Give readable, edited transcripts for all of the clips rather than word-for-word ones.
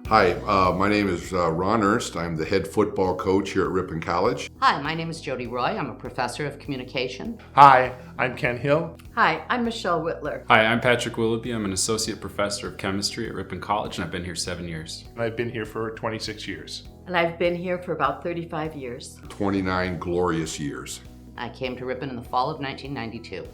Hi, my name is Ron Ernst. I'm the head football coach here at Ripon College. Hi, my name is Jody Roy. I'm a professor of communication. Hi, I'm Ken Hill. Hi, I'm Michelle Whitler. Hi, I'm Patrick Willoughby. I'm an associate professor of chemistry at Ripon College, and I've been here 7 years. And I've been here for 26 years. And I've been here for about 35 years. 29 glorious years. I came to Ripon in the fall of 1992.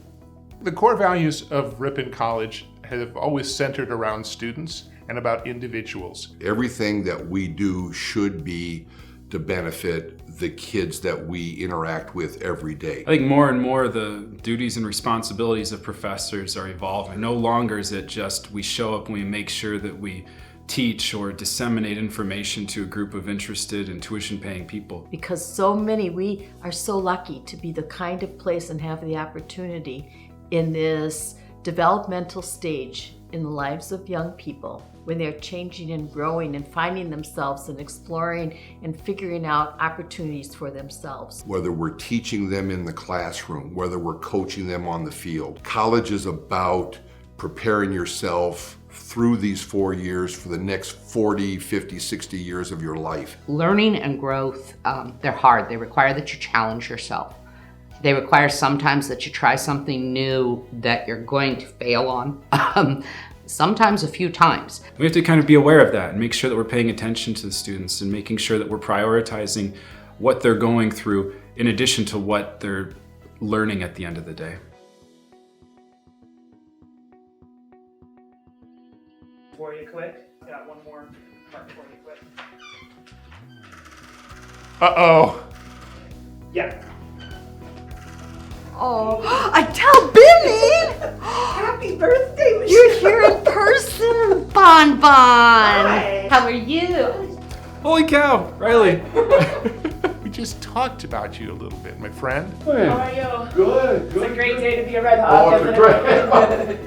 The core values of Ripon College have always centered around students and about individuals. Everything that we do should be to benefit the kids that we interact with every day. I think more and more the duties and responsibilities of professors are evolving. No longer is it just we show up and we make sure that we teach or disseminate information to a group of interested and tuition-paying people. Because so many, we are so lucky to be the kind of place and have the opportunity in this developmental stage in the lives of young people when they're changing and growing and finding themselves and exploring and figuring out opportunities for themselves. Whether we're teaching them in the classroom, whether we're coaching them on the field. College is about preparing yourself through these 4 years for the next 40, 50, 60 years of your life. Learning and growth, they're hard. They require that you challenge yourself. They require sometimes that you try something new that you're going to fail on, sometimes a few times. We have to kind of be aware of that and make sure that we're paying attention to the students and making sure that we're prioritizing what they're going through in addition to what they're learning at the end of the day. Before you quit, got one more part before you quit. Uh-oh. Yeah. Oh, I tell Billy! Happy birthday, Michelle. You're here in person, Bon Bon! Hi. How are you? Holy cow, Riley! We just talked about you a little bit, my friend. How are you? Good, It's a great day to be a Red Hawk.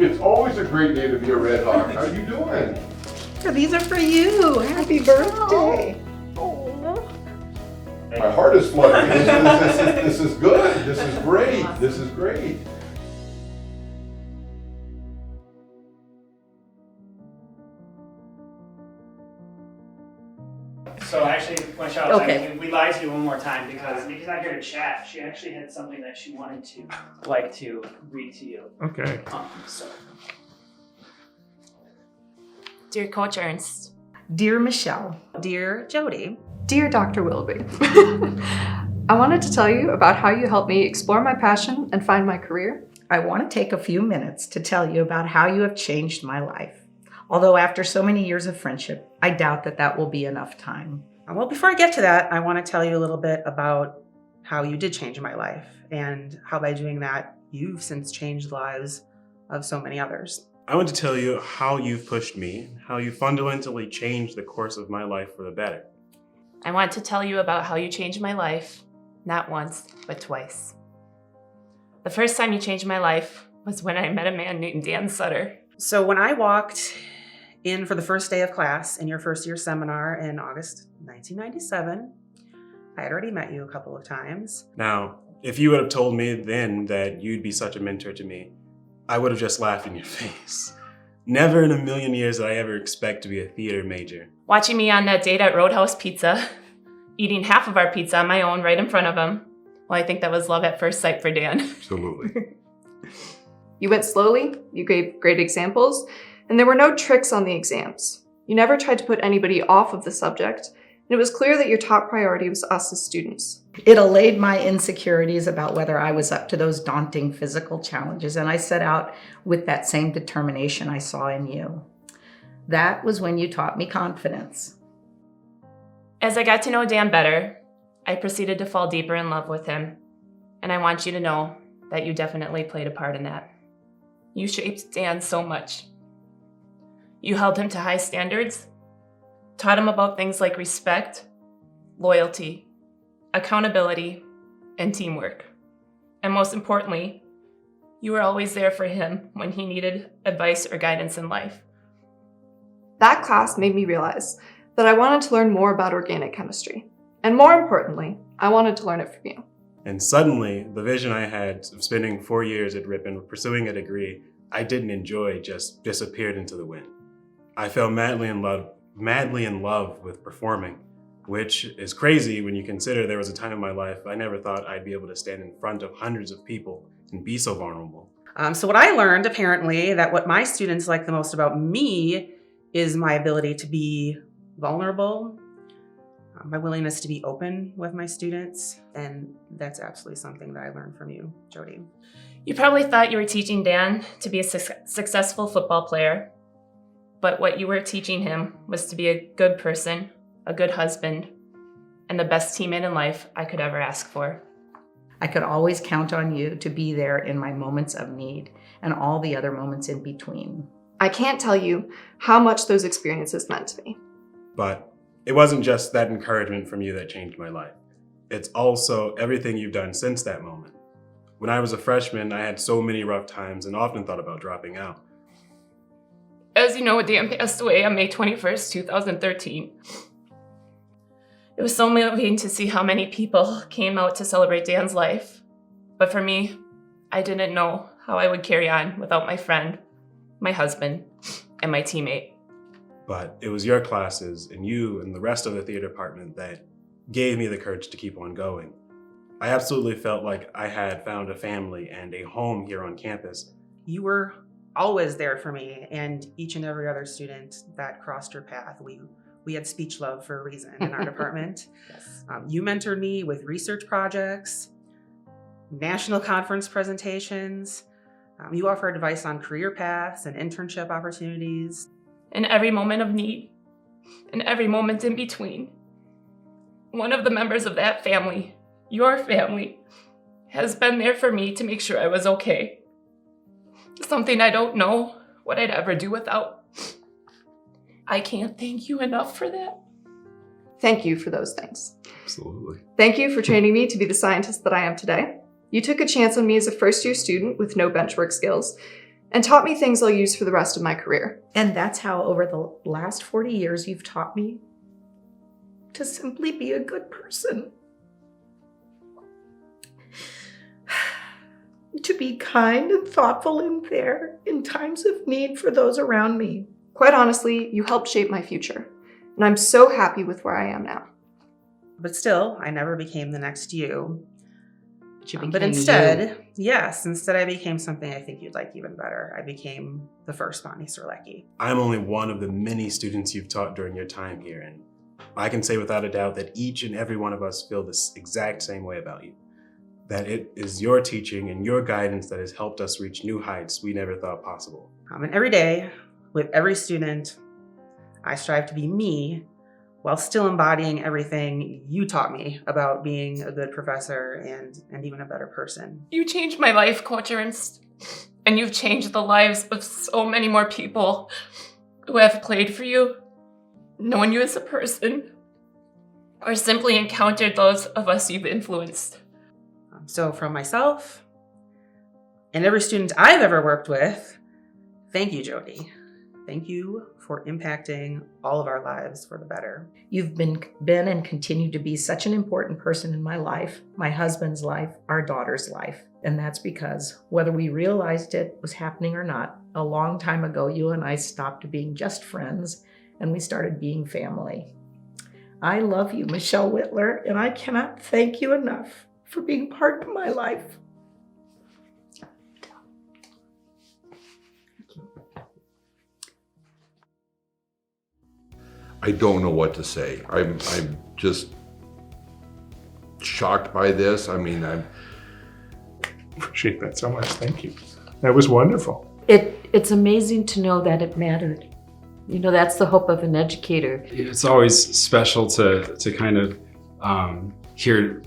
It's always a great day to be a Red Hawk. How you doing? These are for you. Happy birthday. My heart is fluttering. This is good. This is great. This is great. So actually, Michelle, Okay. we lied to you one more time because Nikki's not here to chat. She actually had something that she wanted to read to you. Okay. So. Dear Coach Ernst, Dear Michelle. Dear Jody. Dear Dr. Willoughby, I wanted to tell you about how you helped me explore my passion and find my career. I want to take a few minutes to tell you about how you have changed my life. Although after so many years of friendship, I doubt that will be enough time. Well, before I get to that, I want to tell you a little bit about how you did change my life and how by doing that, you've since changed the lives of so many others. I want to tell you how you've pushed me, how you fundamentally changed the course of my life for the better. I want to tell you about how you changed my life, not once, but twice. The first time you changed my life was when I met a man named Dan Sutter. So when I walked in for the first day of class in your first year seminar in August 1997, I had already met you a couple of times. Now, if you would have told me then that you'd be such a mentor to me, I would have just laughed in your face. Never in a million years did I ever expect to be a theater major. Watching me on that date at Roadhouse Pizza, eating half of our pizza on my own right in front of him. Well, I think that was love at first sight for Dan. Absolutely. You went slowly, you gave great examples, and there were no tricks on the exams. You never tried to put anybody off of the subject, and it was clear that your top priority was us as students. It allayed my insecurities about whether I was up to those daunting physical challenges, and I set out with that same determination I saw in you. That was when you taught me confidence. As I got to know Dan better, I proceeded to fall deeper in love with him. And I want you to know that you definitely played a part in that. You shaped Dan so much. You held him to high standards, taught him about things like respect, loyalty, accountability, and teamwork. And most importantly, you were always there for him when he needed advice or guidance in life. That class made me realize that I wanted to learn more about organic chemistry. And more importantly, I wanted to learn it from you. And suddenly, the vision I had of spending 4 years at Ripon pursuing a degree I didn't enjoy just disappeared into the wind. I fell madly in love madly in love with performing, which is crazy when you consider there was a time in my life I never thought I'd be able to stand in front of hundreds of people and be so vulnerable. So what I learned, apparently, that what my students like the most about me is my ability to be vulnerable, my willingness to be open with my students, and that's absolutely something that I learned from you, Jody. You probably thought you were teaching Dan to be a successful football player, but what you were teaching him was to be a good person, a good husband, and the best teammate in life I could ever ask for. I could always count on you to be there in my moments of need and all the other moments in between. I can't tell you how much those experiences meant to me. But it wasn't just that encouragement from you that changed my life. It's also everything you've done since that moment. When I was a freshman, I had so many rough times and often thought about dropping out. As you know, Dan passed away on May 21st, 2013. It was so moving to see how many people came out to celebrate Dan's life. But for me, I didn't know how I would carry on without my friend, my husband, and my teammate. But it was your classes and you and the rest of the theater department that gave me the courage to keep on going. I absolutely felt like I had found a family and a home here on campus. You were always there for me and each and every other student that crossed your path. We had speech love for a reason in our department. Yes. You mentored me with research projects, national conference presentations. You offered advice on career paths and internship opportunities. In every moment of need, and every moment in between, one of the members of that family, your family, has been there for me to make sure I was okay. Something I don't know what I'd ever do without. I can't thank you enough for that. Thank you for those things. Absolutely. Thank you for training me to be the scientist that I am today. You took a chance on me as a first-year student with no benchwork skills and taught me things I'll use for the rest of my career. And that's how over the last 40 years you've taught me to simply be a good person. To be kind and thoughtful and there in times of need for those around me. Quite honestly, you helped shape my future, and I'm so happy with where I am now. But still, I never became the next you. But But instead, instead I became something I think you'd like even better. I became the first Bonnie Sirlecki. I'm only one of the many students you've taught during your time here, and I can say without a doubt that each and every one of us feel this exact same way about you. That it is your teaching and your guidance that has helped us reach new heights we never thought possible. And every day, with every student, I strive to be me while still embodying everything you taught me about being a good professor and even a better person. You changed my life, Coach Ernst, and you've changed the lives of so many more people who have played for you, known you as a person, or simply encountered those of us you've influenced. So from myself and every student I've ever worked with, thank you, Jody. Thank you for impacting all of our lives for the better. You've been and continue to be such an important person in my life, my husband's life, our daughter's life. And that's because whether we realized it was happening or not, a long time ago, you and I stopped being just friends and we started being family. I love you, Michelle Whitler, and I cannot thank you enough for being part of my life. I don't know what to say. I'm just shocked by this. I mean, I'm Appreciate that so much. Thank you. That was wonderful. It's amazing to know that it mattered. You know, that's the hope of an educator. It's always special to kind of hear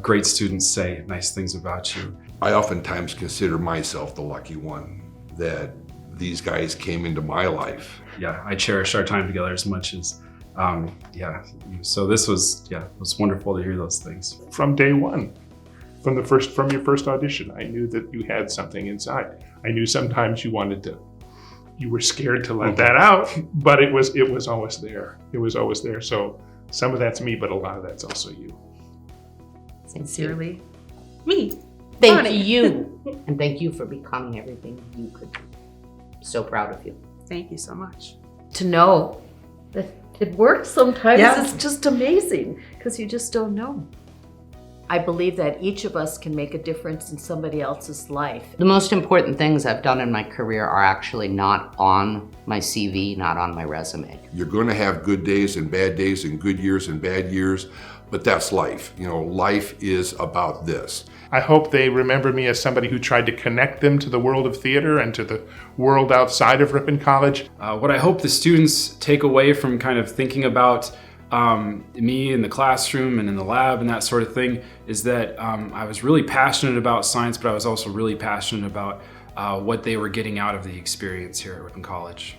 great students say nice things about you. I oftentimes consider myself the lucky one that these guys came into my life. Yeah, I cherish our time together as much as, so this was, it was wonderful to hear those things. From day one, from your first audition, I knew that you had something inside. I knew sometimes you were scared to let that out, but it was always there. It was always there. So some of that's me, but a lot of that's also you. Sincerely, me. Thank Bonnie. you. And thank you for becoming everything you could be. So proud of you. Thank you so much. To know that it works sometimes. Yeah. It's just amazing because you just don't know. I believe that each of us can make a difference in somebody else's life. The most important things I've done in my career are actually not on my CV, not on my resume. You're going to have good days and good years and bad years, but that's life. You know, life is about this. I hope they remember me as somebody who tried to connect them to the world of theater and to the world outside of Ripon College. What I hope the students take away from kind of thinking about me in the classroom and in the lab and that sort of thing is that I was really passionate about science, but I was also really passionate about what they were getting out of the experience here at Ripon College.